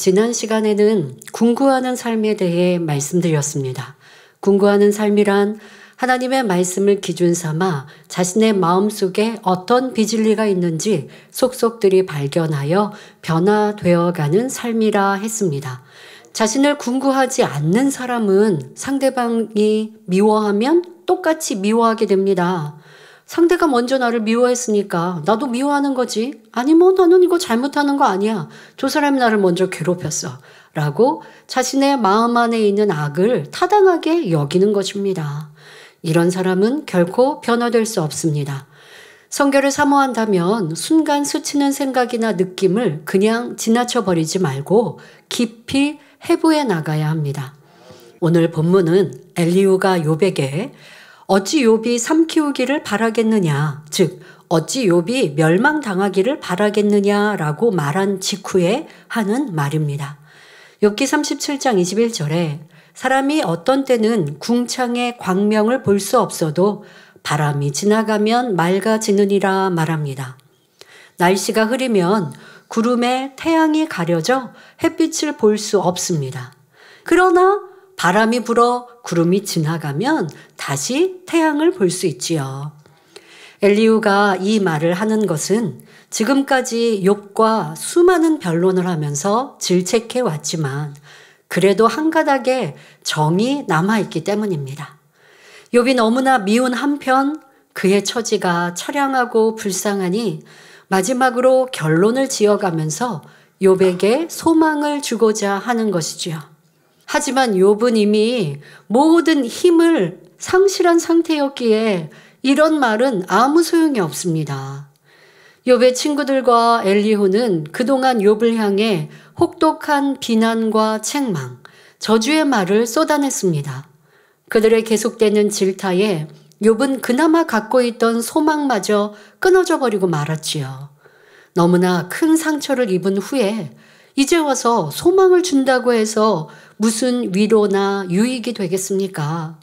지난 시간에는 궁구하는 삶에 대해 말씀드렸습니다. 궁구하는 삶이란 하나님의 말씀을 기준 삼아 자신의 마음속에 어떤 비진리가 있는지 속속들이 발견하여 변화되어가는 삶이라 했습니다. 자신을 궁구하지 않는 사람은 상대방이 미워하면 똑같이 미워하게 됩니다. 상대가 먼저 나를 미워했으니까 나도 미워하는 거지. 아니 나는 이거 잘못하는 거 아니야. 저 사람이 나를 먼저 괴롭혔어. 라고 자신의 마음 안에 있는 악을 타당하게 여기는 것입니다. 이런 사람은 결코 변화될 수 없습니다. 성결을 사모한다면 순간 스치는 생각이나 느낌을 그냥 지나쳐버리지 말고 깊이 해부해 나가야 합니다. 오늘 본문은 엘리후가 욥에게 어찌 욥이 삶 키우기를 바라겠느냐, 즉 어찌 욥이 멸망당하기를 바라겠느냐라고 말한 직후에 하는 말입니다. 욥기 37장 21절에 사람이 어떤 때는 궁창의 광명을 볼 수 없어도 바람이 지나가면 맑아지느니라 말합니다. 날씨가 흐리면 구름에 태양이 가려져 햇빛을 볼 수 없습니다. 그러나 바람이 불어 구름이 지나가면 다시 태양을 볼 수 있지요. 엘리후가 이 말을 하는 것은 지금까지 욥과 수많은 변론을 하면서 질책해 왔지만 그래도 한 가닥의 정이 남아있기 때문입니다. 욥이 너무나 미운 한편 그의 처지가 처량하고 불쌍하니 마지막으로 결론을 지어가면서 욥에게 소망을 주고자 하는 것이지요. 하지만 욥은 이미 모든 힘을 상실한 상태였기에 이런 말은 아무 소용이 없습니다. 욥의 친구들과 엘리후는 그동안 욥을 향해 혹독한 비난과 책망, 저주의 말을 쏟아냈습니다. 그들의 계속되는 질타에 욥은 그나마 갖고 있던 소망마저 끊어져 버리고 말았지요. 너무나 큰 상처를 입은 후에 이제 와서 소망을 준다고 해서 무슨 위로나 유익이 되겠습니까?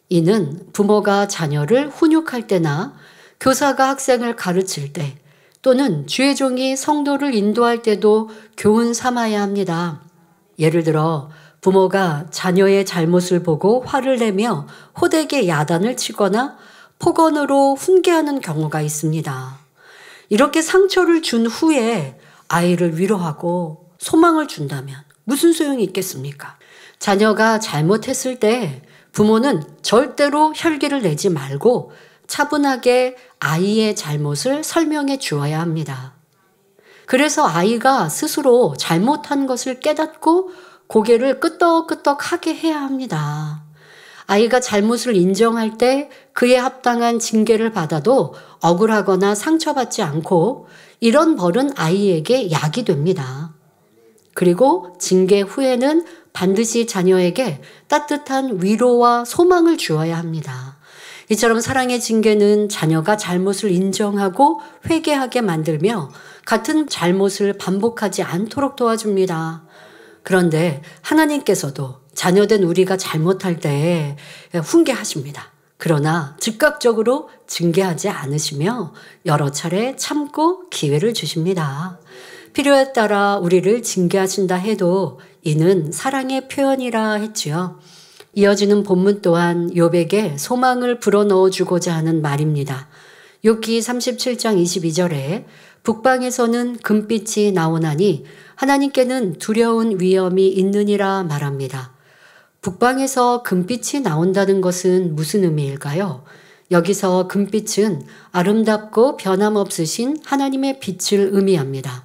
이는 부모가 자녀를 훈육할 때나 교사가 학생을 가르칠 때 또는 주의 종이 성도를 인도할 때도 교훈 삼아야 합니다. 예를 들어 부모가 자녀의 잘못을 보고 화를 내며 호되게 야단을 치거나 폭언으로 훈계하는 경우가 있습니다. 이렇게 상처를 준 후에 아이를 위로하고 소망을 준다면 무슨 소용이 있겠습니까? 자녀가 잘못했을 때 부모는 절대로 혈기를 내지 말고 차분하게 아이의 잘못을 설명해 주어야 합니다. 그래서 아이가 스스로 잘못한 것을 깨닫고 고개를 끄덕끄덕하게 해야 합니다. 아이가 잘못을 인정할 때 그에 합당한 징계를 받아도 억울하거나 상처받지 않고 이런 벌은 아이에게 약이 됩니다. 그리고 징계 후에는 반드시 자녀에게 따뜻한 위로와 소망을 주어야 합니다. 이처럼 사랑의 징계는 자녀가 잘못을 인정하고 회개하게 만들며 같은 잘못을 반복하지 않도록 도와줍니다. 그런데 하나님께서도 자녀된 우리가 잘못할 때 훈계하십니다. 그러나 즉각적으로 징계하지 않으시며 여러 차례 참고 기회를 주십니다. 필요에 따라 우리를 징계하신다 해도 이는 사랑의 표현이라 했지요. 이어지는 본문 또한 욥에게 소망을 불어넣어 주고자 하는 말입니다. 욥기 37장 22절에 북방에서는 금빛이 나오나니 하나님께는 두려운 위험이 있느니라 말합니다. 북방에서 금빛이 나온다는 것은 무슨 의미일까요? 여기서 금빛은 아름답고 변함없으신 하나님의 빛을 의미합니다.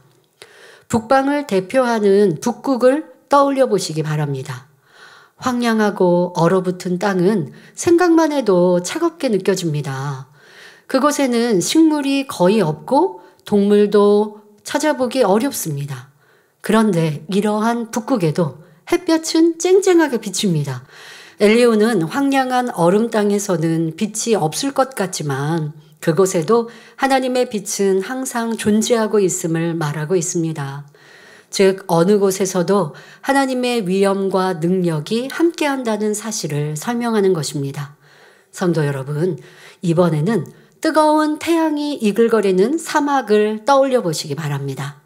북방을 대표하는 북극을 떠올려 보시기 바랍니다. 황량하고 얼어붙은 땅은 생각만 해도 차갑게 느껴집니다. 그곳에는 식물이 거의 없고 동물도 찾아보기 어렵습니다. 그런데 이러한 북극에도 햇볕은 쨍쨍하게 비칩니다. 엘리후는 황량한 얼음 땅에서는 빛이 없을 것 같지만 그곳에도 하나님의 빛은 항상 존재하고 있음을 말하고 있습니다. 즉 어느 곳에서도 하나님의 위엄과 능력이 함께한다는 사실을 설명하는 것입니다. 성도 여러분, 이번에는 뜨거운 태양이 이글거리는 사막을 떠올려 보시기 바랍니다.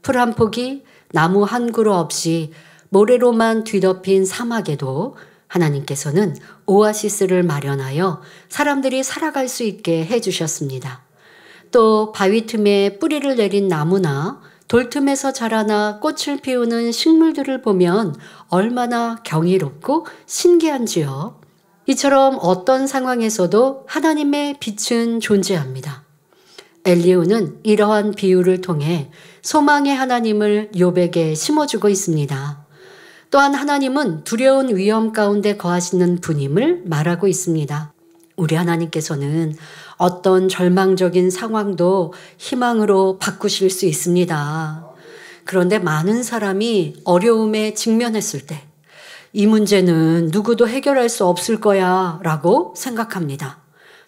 풀 한 폭이 나무 한 그루 없이 모래로만 뒤덮인 사막에도 하나님께서는 오아시스를 마련하여 사람들이 살아갈 수 있게 해주셨습니다. 또 바위 틈에 뿌리를 내린 나무나 돌틈에서 자라나 꽃을 피우는 식물들을 보면 얼마나 경이롭고 신기한지요. 이처럼 어떤 상황에서도 하나님의 빛은 존재합니다. 엘리후는 이러한 비유를 통해 소망의 하나님을 욥에게 심어주고 있습니다. 또한 하나님은 두려운 위험 가운데 거하시는 분임을 말하고 있습니다. 우리 하나님께서는 어떤 절망적인 상황도 희망으로 바꾸실 수 있습니다. 그런데 많은 사람이 어려움에 직면했을 때 이 문제는 누구도 해결할 수 없을 거야 라고 생각합니다.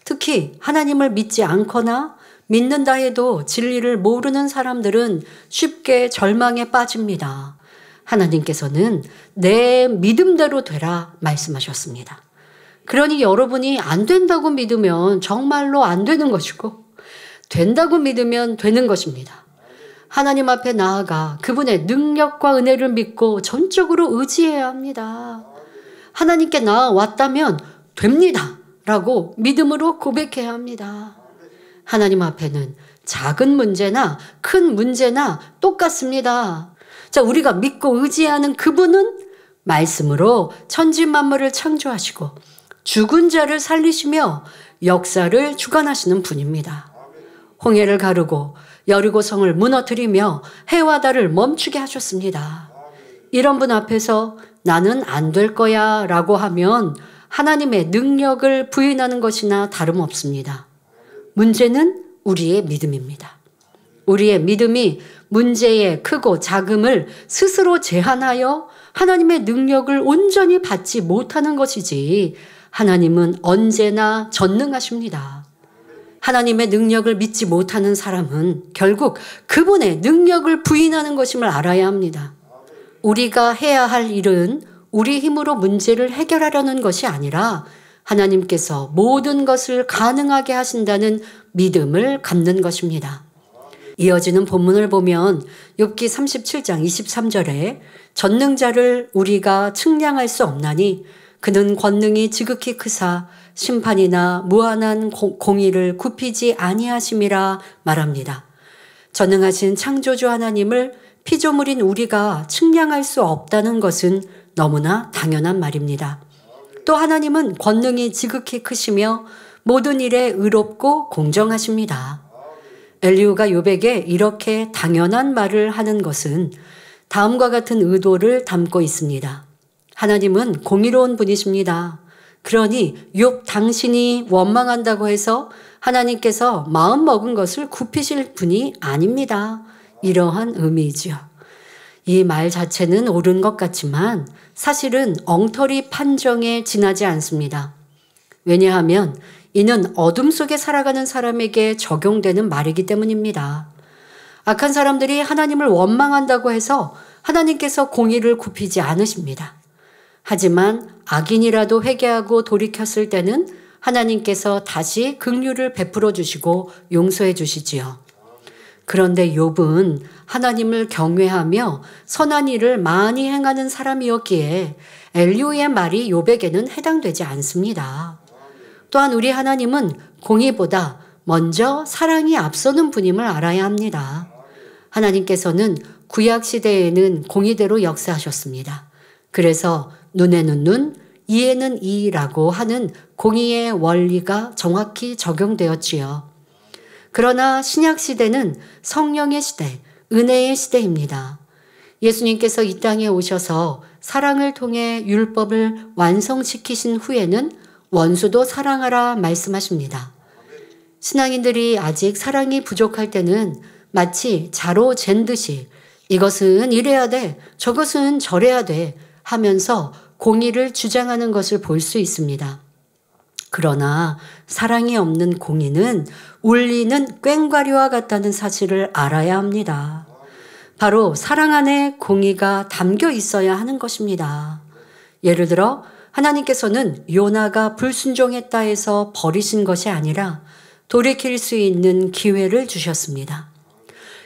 특히 하나님을 믿지 않거나 믿는다 해도 진리를 모르는 사람들은 쉽게 절망에 빠집니다. 하나님께서는 내 믿음대로 되라 말씀하셨습니다. 그러니 여러분이 안 된다고 믿으면 정말로 안 되는 것이고 된다고 믿으면 되는 것입니다. 하나님 앞에 나아가 그분의 능력과 은혜를 믿고 전적으로 의지해야 합니다. 하나님께 나아왔다면 됩니다 라고 믿음으로 고백해야 합니다. 하나님 앞에는 작은 문제나 큰 문제나 똑같습니다. 자, 우리가 믿고 의지하는 그분은 말씀으로 천지 만물을 창조하시고 죽은 자를 살리시며 역사를 주관하시는 분입니다. 홍해를 가르고 여리고성을 무너뜨리며 해와 달을 멈추게 하셨습니다. 이런 분 앞에서 나는 안 될 거야 라고 하면 하나님의 능력을 부인하는 것이나 다름없습니다. 문제는 우리의 믿음입니다. 우리의 믿음이 문제의 크고 작음을 스스로 제한하여 하나님의 능력을 온전히 받지 못하는 것이지 하나님은 언제나 전능하십니다. 하나님의 능력을 믿지 못하는 사람은 결국 그분의 능력을 부인하는 것임을 알아야 합니다. 우리가 해야 할 일은 우리 힘으로 문제를 해결하려는 것이 아니라 하나님께서 모든 것을 가능하게 하신다는 믿음을 갖는 것입니다. 이어지는 본문을 보면 욥기 37장 23절에 전능자를 우리가 측량할 수 없나니 그는 권능이 지극히 크사 심판이나 무한한 공의를 굽히지 아니하심이라 말합니다. 전능하신 창조주 하나님을 피조물인 우리가 측량할 수 없다는 것은 너무나 당연한 말입니다. 또 하나님은 권능이 지극히 크시며 모든 일에 의롭고 공정하십니다. 엘리후가 욥에게 이렇게 당연한 말을 하는 것은 다음과 같은 의도를 담고 있습니다. 하나님은 공의로운 분이십니다. 그러니 욥 당신이 원망한다고 해서 하나님께서 마음먹은 것을 굽히실 분이 아닙니다. 이러한 의미이지요. 이 말 자체는 옳은 것 같지만 사실은 엉터리 판정에 지나지 않습니다. 왜냐하면 이는 어둠 속에 살아가는 사람에게 적용되는 말이기 때문입니다. 악한 사람들이 하나님을 원망한다고 해서 하나님께서 공의를 굽히지 않으십니다. 하지만 악인이라도 회개하고 돌이켰을 때는 하나님께서 다시 긍휼을 베풀어 주시고 용서해 주시지요. 그런데 욥은 하나님을 경외하며 선한 일을 많이 행하는 사람이었기에 엘리후의 말이 욥에게는 해당되지 않습니다. 또한 우리 하나님은 공의보다 먼저 사랑이 앞서는 분임을 알아야 합니다. 하나님께서는 구약 시대에는 공의대로 역사하셨습니다. 그래서 눈에는 눈, 이에는 이라고 하는 공의의 원리가 정확히 적용되었지요. 그러나 신약 시대는 성령의 시대, 은혜의 시대입니다. 예수님께서 이 땅에 오셔서 사랑을 통해 율법을 완성시키신 후에는 원수도 사랑하라 말씀하십니다. 신앙인들이 아직 사랑이 부족할 때는 마치 자로 잰 듯이 이것은 이래야 돼, 저것은 저래야 돼 하면서 공의를 주장하는 것을 볼 수 있습니다. 그러나 사랑이 없는 공의는 울리는 꽹과리와 같다는 사실을 알아야 합니다. 바로 사랑 안에 공의가 담겨 있어야 하는 것입니다. 예를 들어 하나님께서는 요나가 불순종했다 해서 버리신 것이 아니라 돌이킬 수 있는 기회를 주셨습니다.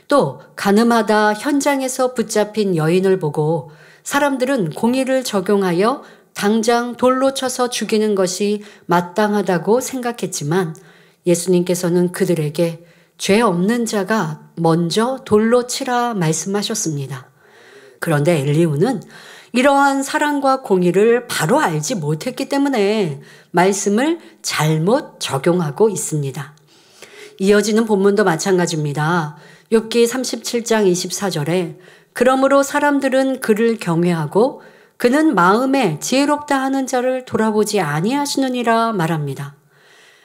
또 가늠하다 현장에서 붙잡힌 여인을 보고 사람들은 공의를 적용하여 당장 돌로 쳐서 죽이는 것이 마땅하다고 생각했지만 예수님께서는 그들에게 죄 없는 자가 먼저 돌로 치라 말씀하셨습니다. 그런데 엘리후는 이러한 사랑과 공의를 바로 알지 못했기 때문에 말씀을 잘못 적용하고 있습니다. 이어지는 본문도 마찬가지입니다. 욥기 37장 24절에 그러므로 사람들은 그를 경외하고 그는 마음에 지혜롭다 하는 자를 돌아보지 아니하시느니라 말합니다.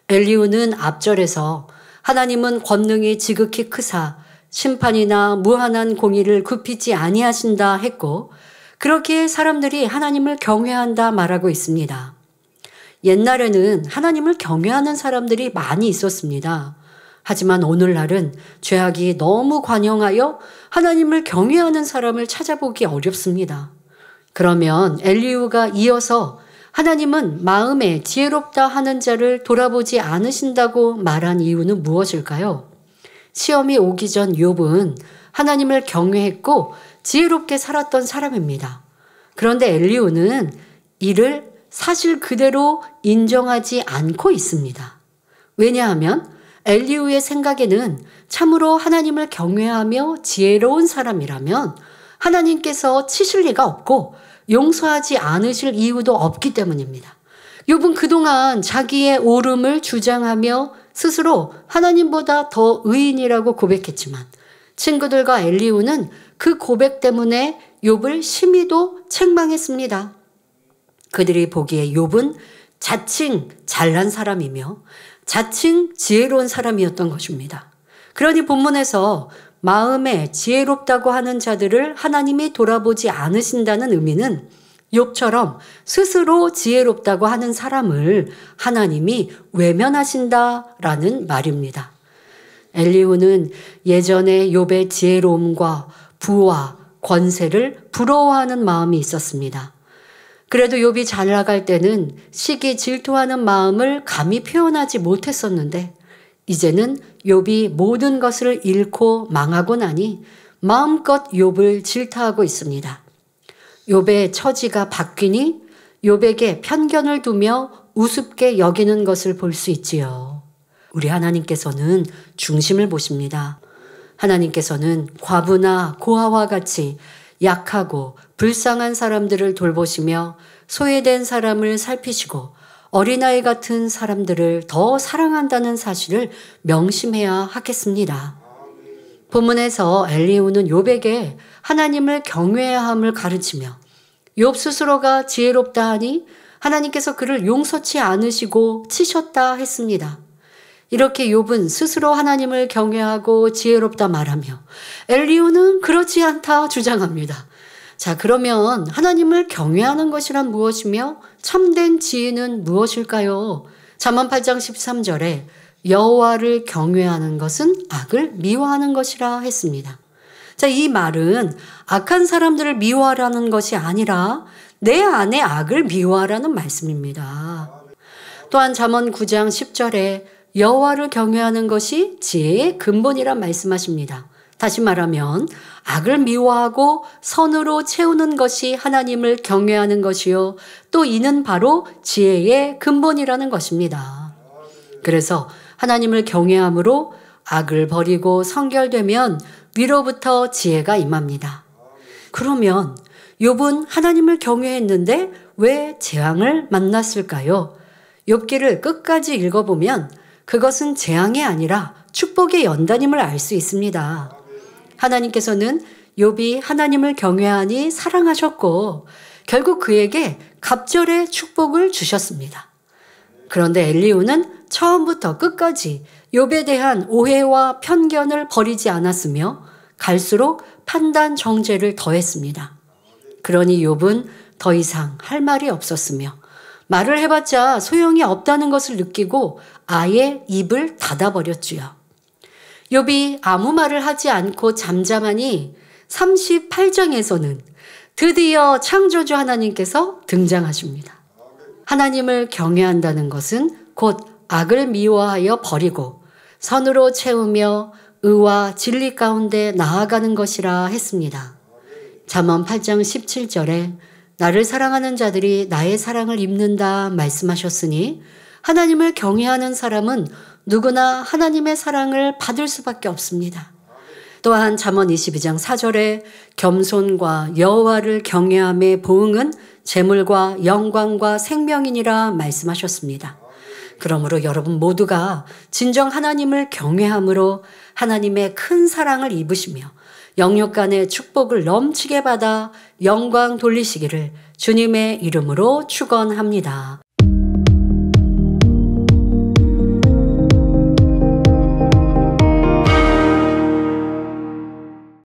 엘리후는 앞절에서 하나님은 권능이 지극히 크사 심판이나 무한한 공의를 굽히지 아니하신다 했고 그렇게 사람들이 하나님을 경외한다 말하고 있습니다. 옛날에는 하나님을 경외하는 사람들이 많이 있었습니다. 하지만 오늘날은 죄악이 너무 관영하여 하나님을 경외하는 사람을 찾아보기 어렵습니다. 그러면 엘리후가 이어서 하나님은 마음에 지혜롭다 하는 자를 돌아보지 않으신다고 말한 이유는 무엇일까요? 시험이 오기 전 욥은 하나님을 경외했고 지혜롭게 살았던 사람입니다. 그런데 엘리후는 이를 사실 그대로 인정하지 않고 있습니다. 왜냐하면 엘리후의 생각에는 참으로 하나님을 경외하며 지혜로운 사람이라면 하나님께서 치실 리가 없고 용서하지 않으실 이유도 없기 때문입니다. 욥은 그동안 자기의 옳음을 주장하며 스스로 하나님보다 더 의인이라고 고백했지만 친구들과 엘리후는 그 고백 때문에 욥을 심히도 책망했습니다. 그들이 보기에 욥은 자칭 잘난 사람이며 자칭 지혜로운 사람이었던 것입니다. 그러니 본문에서 마음에 지혜롭다고 하는 자들을 하나님이 돌아보지 않으신다는 의미는 욥처럼 스스로 지혜롭다고 하는 사람을 하나님이 외면하신다라는 말입니다. 엘리후는 예전에 욥의 지혜로움과 부와 권세를 부러워하는 마음이 있었습니다. 그래도 욥이 잘 나갈 때는 시기 질투하는 마음을 감히 표현하지 못했었는데 이제는 욥이 모든 것을 잃고 망하고 나니 마음껏 욥을 질타하고 있습니다. 욥의 처지가 바뀌니 욥에게 편견을 두며 우습게 여기는 것을 볼 수 있지요. 우리 하나님께서는 중심을 보십니다. 하나님께서는 과부나 고아와 같이 약하고 불쌍한 사람들을 돌보시며 소외된 사람을 살피시고 어린아이 같은 사람들을 더 사랑한다는 사실을 명심해야 하겠습니다. 본문에서 엘리후는 욥에게 하나님을 경외해야 함을 가르치며 욥 스스로가 지혜롭다 하니 하나님께서 그를 용서치 않으시고 치셨다 했습니다. 이렇게 욥은 스스로 하나님을 경외하고 지혜롭다 말하며 엘리후는 그렇지 않다 주장합니다. 자, 그러면 하나님을 경외하는 것이란 무엇이며 참된 지혜는 무엇일까요? 잠언 8장 13절에 여호와를 경외하는 것은 악을 미워하는 것이라 했습니다. 자, 이 말은 악한 사람들을 미워하라는 것이 아니라 내 안에 악을 미워하라는 말씀입니다. 또한 잠언 9장 10절에 여호와를 경외하는 것이 지혜의 근본이란 말씀하십니다. 다시 말하면 악을 미워하고 선으로 채우는 것이 하나님을 경외하는 것이요 또 이는 바로 지혜의 근본이라는 것입니다. 그래서 하나님을 경외함으로 악을 버리고 성결되면 위로부터 지혜가 임합니다. 그러면 욥은 하나님을 경외했는데 왜 재앙을 만났을까요? 욥기를 끝까지 읽어보면 그것은 재앙이 아니라 축복의 연단임을 알 수 있습니다. 하나님께서는 욥이 하나님을 경외하니 사랑하셨고 결국 그에게 갑절의 축복을 주셨습니다. 그런데 엘리후는 처음부터 끝까지 욥에 대한 오해와 편견을 버리지 않았으며 갈수록 판단 정죄를 더했습니다. 그러니 욥은 더 이상 할 말이 없었으며 말을 해봤자 소용이 없다는 것을 느끼고 아예 입을 닫아버렸지요. 욥이 아무 말을 하지 않고 잠잠하니 38장에서는 드디어 창조주 하나님께서 등장하십니다. 하나님을 경외한다는 것은 곧 악을 미워하여 버리고 선으로 채우며 의와 진리 가운데 나아가는 것이라 했습니다. 잠언 8장 17절에 나를 사랑하는 자들이 나의 사랑을 입는다 말씀하셨으니 하나님을 경외하는 사람은 누구나 하나님의 사랑을 받을 수밖에 없습니다. 또한 잠언 22장 4절에 겸손과 여호와를 경외함의 보응은 재물과 영광과 생명이니라 말씀하셨습니다. 그러므로 여러분 모두가 진정 하나님을 경외함으로 하나님의 큰 사랑을 입으시며 영육 간의 축복을 넘치게 받아 영광 돌리시기를 주님의 이름으로 축원합니다.